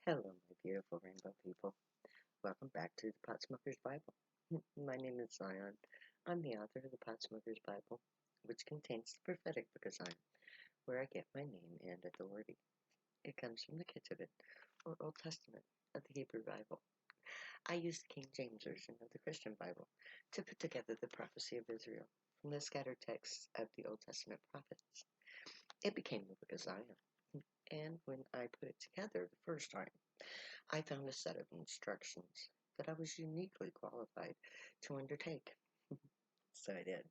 Hello, my beautiful rainbow people. Welcome back to the Pot Smoker's Bible. My name is Zion. I'm the author of the Pot Smoker's Bible, which contains the prophetic book of Zion, where I get my name and authority. It comes from the Ketuvim, or Old Testament, of the Hebrew Bible. I use the King James Version of the Christian Bible to put together the prophecy of Israel from the scattered texts of the Old Testament prophets. It became the book of Zion, and when I put it together the first time, I found a set of instructions that I was uniquely qualified to undertake. So I did.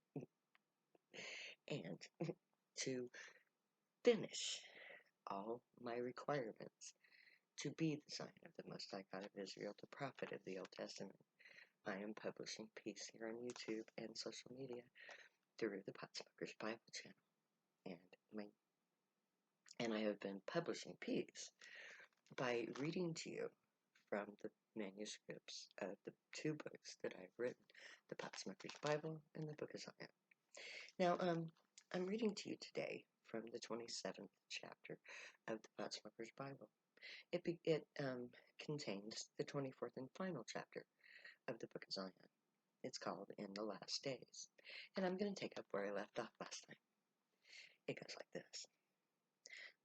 And to finish all my requirements to be the Zion of the Most High God of Israel, the prophet of the Old Testament, I am publishing peace here on YouTube and social media through the Pot Smokers Bible channel. And I have been publishing peace by reading to you from the manuscripts of the two books that I've written, the Pot Smoker's Bible and the Book of Zion. Now, I'm reading to you today from the 27th chapter of the Pot Smoker's Bible. It contains the 24th and final chapter of the Book of Zion. It's called In the Last Days. And I'm going to take up where I left off last time. It goes like this.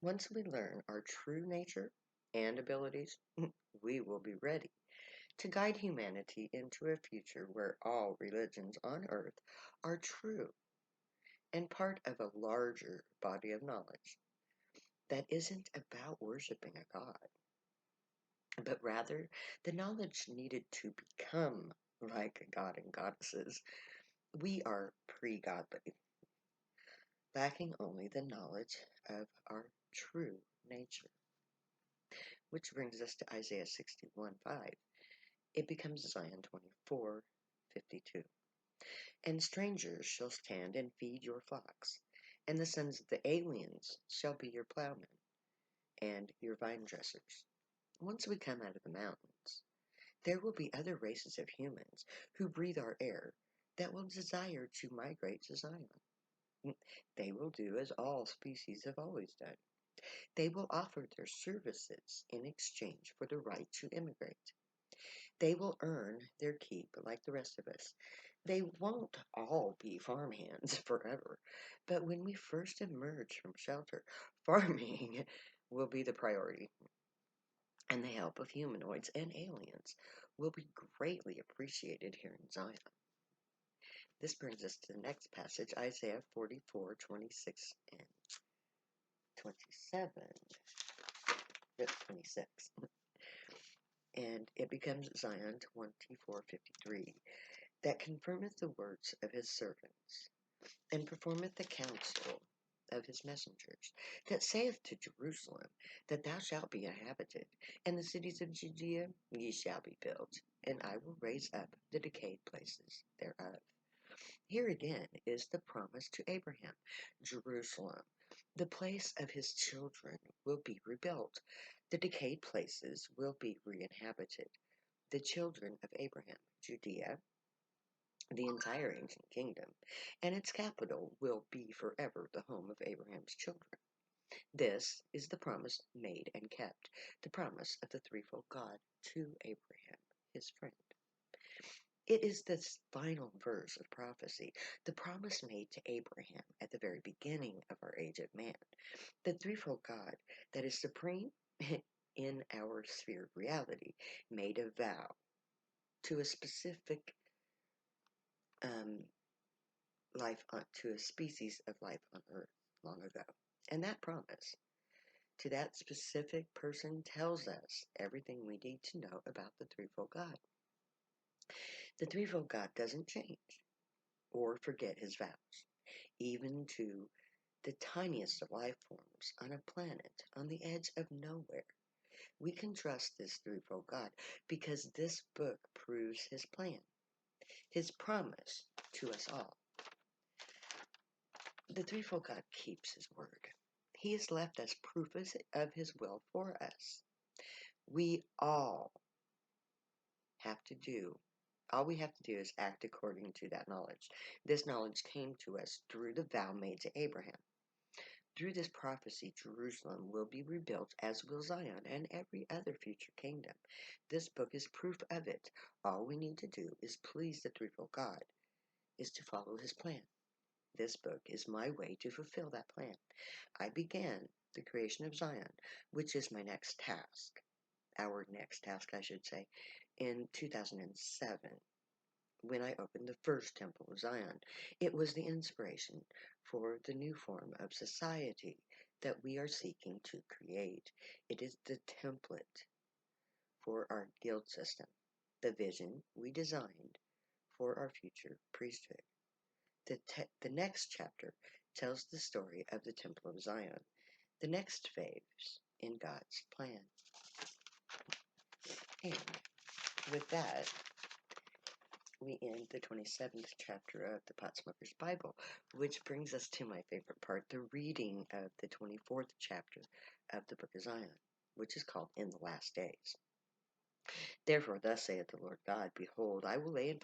Once we learn our true nature and abilities, we will be ready to guide humanity into a future where all religions on earth are true and part of a larger body of knowledge that isn't about worshiping a god, but rather the knowledge needed to become like a god and goddesses. We are pre-godly, lacking only the knowledge of our true nature. Which brings us to Isaiah 61:5. It becomes Zion 24:52. And strangers shall stand and feed your flocks, and the sons of the aliens shall be your plowmen and your vine dressers. Once we come out of the mountains, there will be other races of humans who breathe our air that will desire to migrate to Zion. They will do as all species have always done. They will offer their services in exchange for the right to immigrate. They will earn their keep like the rest of us. They won't all be farmhands forever, but when we first emerge from shelter, farming will be the priority, and the help of humanoids and aliens will be greatly appreciated here in Zion. This brings us to the next passage, Isaiah 44:26 and 27. 26. And it becomes Zion 24:53. That confirmeth the words of his servants, and performeth the counsel of his messengers, that saith to Jerusalem, that thou shalt be inhabited, and the cities of Judea ye shall be built, and I will raise up the decayed places thereof. Here again is the promise to Abraham. Jerusalem, the place of his children, will be rebuilt. The decayed places will be re-inhabited. The children of Abraham, Judea, the entire ancient kingdom, and its capital will be forever the home of Abraham's children. This is the promise made and kept, the promise of the threefold God to Abraham, his friend. It is this final verse of prophecy, the promise made to Abraham at the very beginning of our age of man, the threefold God that is supreme in our sphere of reality, made a vow to a specific to a species of life on Earth long ago. And that promise to that specific person tells us everything we need to know about the threefold God. The threefold God doesn't change or forget his vows, even to the tiniest of life forms on a planet on the edge of nowhere. We can trust this threefold God because this book proves his plan, his promise to us all. The threefold God keeps his word. He has left us proof of his will for us. We all have to do, all we have to do is act according to that knowledge. This knowledge came to us through the vow made to Abraham. Through this prophecy, Jerusalem will be rebuilt, as will Zion and every other future kingdom. This book is proof of it. All we need to do is please the threefold God, is to follow his plan. This book is my way to fulfill that plan. I began the creation of Zion, which is my next task, our next task, I should say, in 2007 when I opened the first Temple of Zion. It was the inspiration for the new form of society that we are seeking to create. It is the template for our guild system, the vision we designed for our future priesthood. The next chapter tells the story of the Temple of Zion, the next phase in God's plan. And with that, we end the 27th chapter of the Potsmoker's Bible, which brings us to my favorite part, the reading of the 24th chapter of the Book of Zion, which is called In the Last Days. Therefore, thus saith the Lord God, Behold, I will lay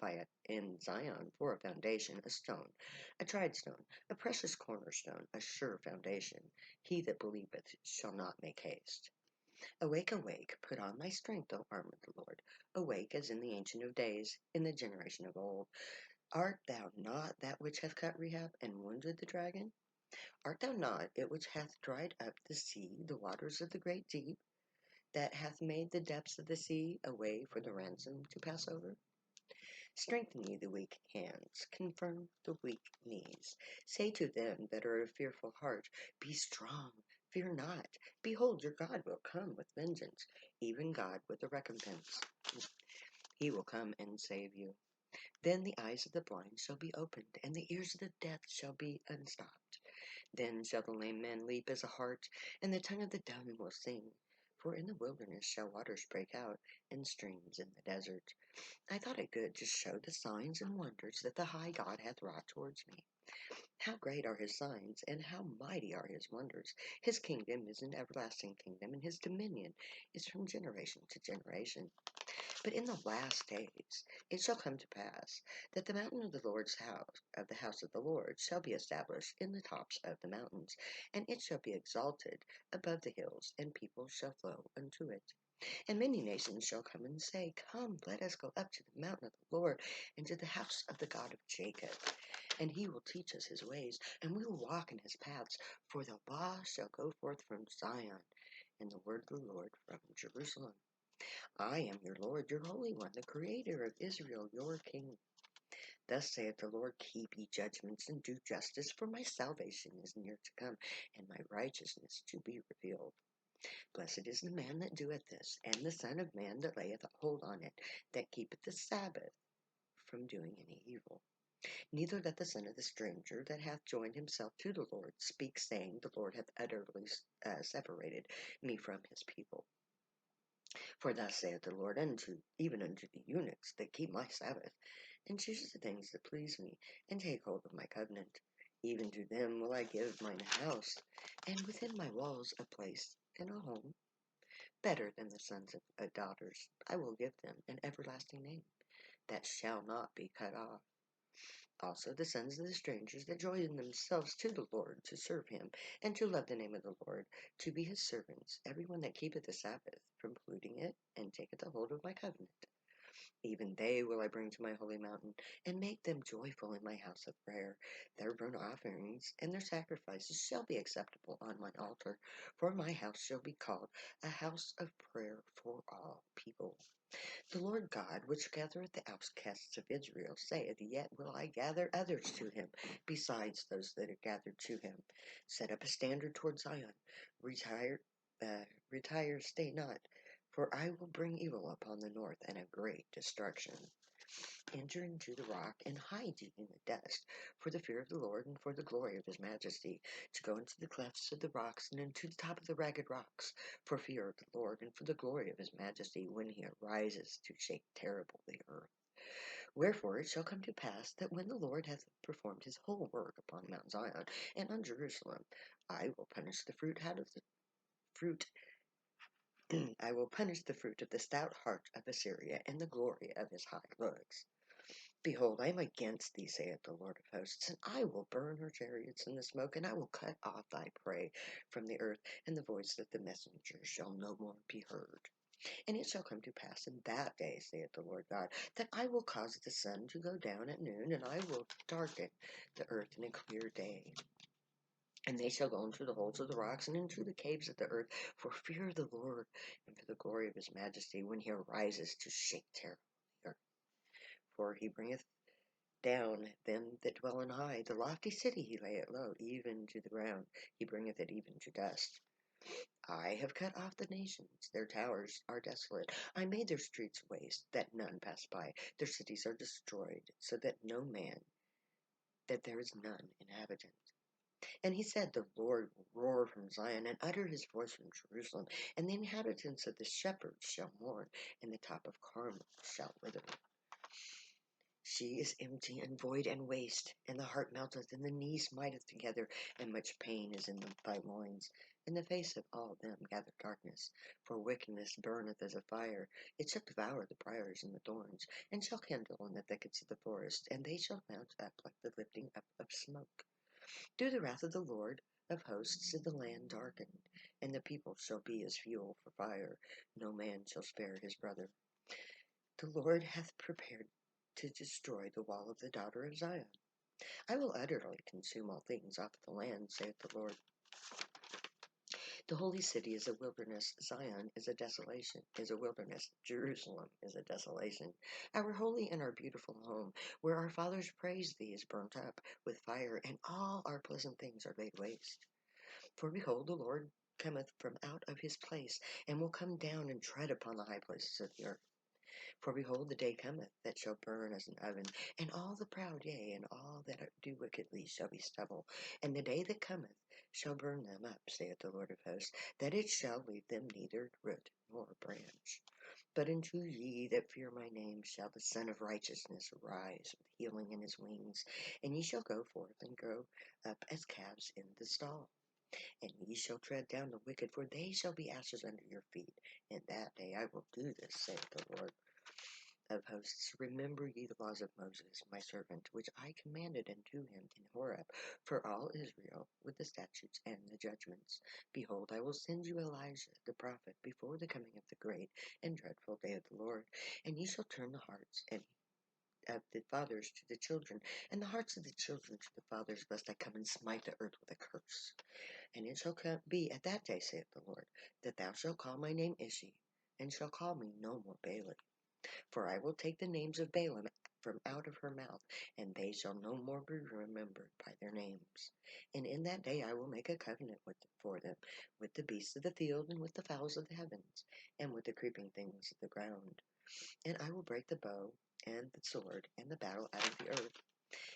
in Zion for a foundation, a stone, a tried stone, a precious cornerstone, a sure foundation. He that believeth shall not make haste. Awake, awake, put on thy strength, O arm of the Lord. Awake as in the Ancient of Days, in the generation of old. Art thou not that which hath cut Rehab, and wounded the dragon? Art thou not it which hath dried up the sea, the waters of the great deep, that hath made the depths of the sea a way for the ransom to pass over? Strengthen ye the weak hands, confirm the weak knees. Say to them that are of fearful heart, Be strong, fear not. Behold, your God will come with vengeance, even God with a recompense. He will come and save you. Then the eyes of the blind shall be opened, and the ears of the deaf shall be unstopped. Then shall the lame man leap as a hart, and the tongue of the dumb will sing. For in the wilderness shall waters break out, and streams in the desert. I thought it good to show the signs and wonders that the high God hath wrought towards me. How great are his signs, and how mighty are his wonders! His kingdom is an everlasting kingdom, and his dominion is from generation to generation. But in the last days it shall come to pass that the mountain of the Lord's house, of the house of the Lord, shall be established in the tops of the mountains, and it shall be exalted above the hills, and people shall flow unto it. And many nations shall come and say, Come, let us go up to the mountain of the Lord, and to the house of the God of Jacob. And he will teach us his ways, and we will walk in his paths. For the law shall go forth from Zion, and the word of the Lord from Jerusalem. I am your Lord, your Holy One, the Creator of Israel, your King. Thus saith the Lord, Keep ye judgments and do justice, for my salvation is near to come, and my righteousness to be revealed. Blessed is the man that doeth this, and the Son of Man that layeth hold on it, that keepeth the Sabbath from doing any evil. Neither let the son of the stranger that hath joined himself to the Lord speak, saying, The Lord hath utterly separated me from his people. For thus saith the Lord even unto the eunuchs that keep my Sabbath, and choose the things that please me, and take hold of my covenant. Even to them will I give mine house, and within my walls a place and a home. Better than the sons of daughters, I will give them an everlasting name, that shall not be cut off. Also the sons of the strangers that join themselves to the Lord to serve him, and to love the name of the Lord, to be his servants, every one that keepeth the Sabbath from polluting it, and taketh a hold of my covenant. Even they will I bring to my holy mountain, and make them joyful in my house of prayer. Their burnt offerings and their sacrifices shall be acceptable on mine altar, for my house shall be called a house of prayer for all people. The Lord God, which gathereth the outcasts of Israel, saith, Yet will I gather others to him, besides those that are gathered to him. Set up a standard toward Zion. Retire, retire, stay not, for I will bring evil upon the north, and a great destruction. Enter into the rock, and hide ye in the dust, for the fear of the Lord, and for the glory of his majesty, to go into the clefts of the rocks, and into the top of the ragged rocks, for fear of the Lord, and for the glory of his majesty, when he arises to shake terrible the earth. Wherefore it shall come to pass, that when the Lord hath performed his whole work upon Mount Zion, and on Jerusalem, I will punish the fruit out of the fruit I will punish the fruit of the stout heart of Assyria, and the glory of his high looks. Behold, I am against thee, saith the Lord of hosts, and I will burn her chariots in the smoke, and I will cut off thy prey from the earth, and the voice of the messenger shall no more be heard. And it shall come to pass in that day, saith the Lord God, that I will cause the sun to go down at noon, and I will darken the earth in a clear day. And they shall go into the holes of the rocks and into the caves of the earth for fear of the Lord and for the glory of his majesty when he arises to shake terror on the earth. For he bringeth down them that dwell in high. The lofty city he layeth low, even to the ground. He bringeth it even to dust. I have cut off the nations, their towers are desolate. I made their streets waste, that none pass by. Their cities are destroyed, so that there is none inhabitant. And he said, the Lord will roar from Zion, and utter his voice from Jerusalem, and the inhabitants of the shepherds shall mourn, and the top of Carmel shall wither. She is empty and void and waste, and the heart melteth, and the knee smiteth together, and much pain is in thy loins. And the face of all them gather darkness, for wickedness burneth as a fire. It shall devour the briars and the thorns, and shall kindle in the thickets of the forest, and they shall mount up like the lifting up of smoke. Through the wrath of the Lord of hosts is the land darkened, and the people shall be as fuel for fire. No man shall spare his brother. The Lord hath prepared to destroy the wall of the daughter of Zion. I will utterly consume all things off the land, saith the Lord. The holy city is a wilderness. Zion is a desolation, is a wilderness. Jerusalem is a desolation. Our holy and our beautiful home, where our fathers praised thee, is burnt up with fire, and all our pleasant things are laid waste. For behold, the Lord cometh from out of his place, and will come down and tread upon the high places of the earth. For behold, the day cometh that shall burn as an oven, and all the proud, yea, and all that do wickedly shall be stubble. And the day that cometh shall burn them up, saith the Lord of hosts, that it shall leave them neither root nor branch. But unto ye that fear my name shall the Son of Righteousness arise with healing in his wings, and ye shall go forth and grow up as calves in the stall. And ye shall tread down the wicked, for they shall be ashes under your feet. In that day I will do this, saith the Lord of hosts. Remember ye the laws of Moses, my servant, which I commanded unto him in Horeb, for all Israel, with the statutes and the judgments. Behold, I will send you Elijah the prophet before the coming of the great and dreadful day of the Lord. And ye shall turn the hearts of the fathers to the children, and the hearts of the children to the fathers, lest I come and smite the earth with a curse. And it shall be at that day, saith the Lord, that thou shalt call my name Ishi, and shall call me no more Baali. For I will take the names of Baalim from out of her mouth, and they shall no more be remembered by their names. And in that day I will make a covenant for them, with the beasts of the field, and with the fowls of the heavens, and with the creeping things of the ground. And I will break the bow, and the sword, and the battle out of the earth,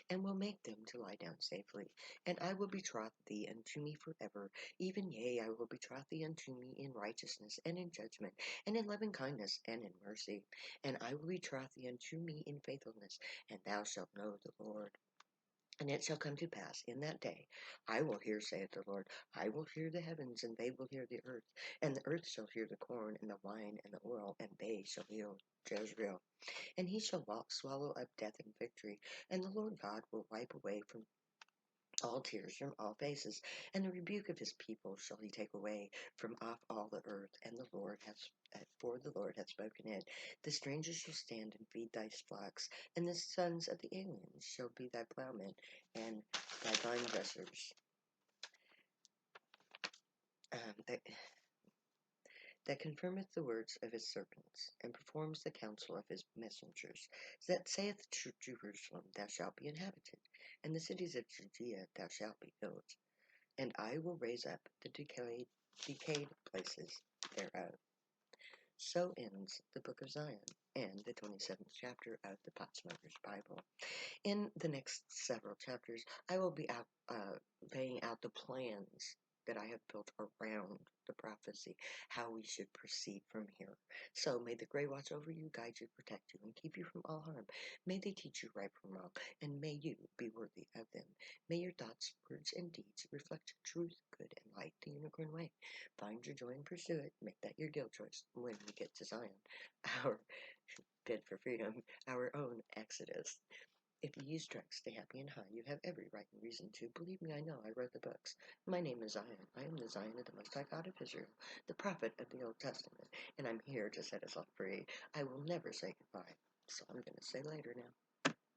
and will make them to lie down safely. And I will betroth thee unto me forever, even yea, I will betroth thee unto me in righteousness and in judgment, and in loving kindness and in mercy. And I will betroth thee unto me in faithfulness, and thou shalt know the Lord. And it shall come to pass in that day, I will hear, saith the Lord, I will hear the heavens, and they will hear the earth, and the earth shall hear the corn, and the wine, and the oil, and they shall hear Jezreel. And he shall swallow up death and victory, and the Lord God will wipe away from all tears from all faces, and the rebuke of his people shall he take away from off all the earth, and for the Lord hath spoken it. The strangers shall stand and feed thy flocks, and the sons of the aliens shall be thy plowmen and thy vine dressers. That confirmeth the words of his servants, and performs the counsel of his messengers, that saith to Jerusalem, thou shalt be inhabited, and the cities of Judea thou shalt be built. And I will raise up the decayed places thereof. So ends the book of Zion and the 27th chapter of the Potsmoker's Bible. In the next several chapters, I will be laying out the plans that I have built around the prophecy, how we should proceed from here. So may the Grey watch over you, guide you, protect you, and keep you from all harm. May they teach you right from wrong, and may you be worthy of them. May your thoughts, words, and deeds reflect truth, good, and light the unicorn way. Find your joy and pursue it. Make that your guild choice when we get to Zion, our bid for freedom, our own Exodus. If you use drugs, stay happy and high. You have every right and reason to. Believe me, I know. I wrote the books. My name is Zion. I am the Zion of the Most High God of Israel, the prophet of the Old Testament, and I'm here to set us all free. I will never say goodbye, so I'm going to say later now.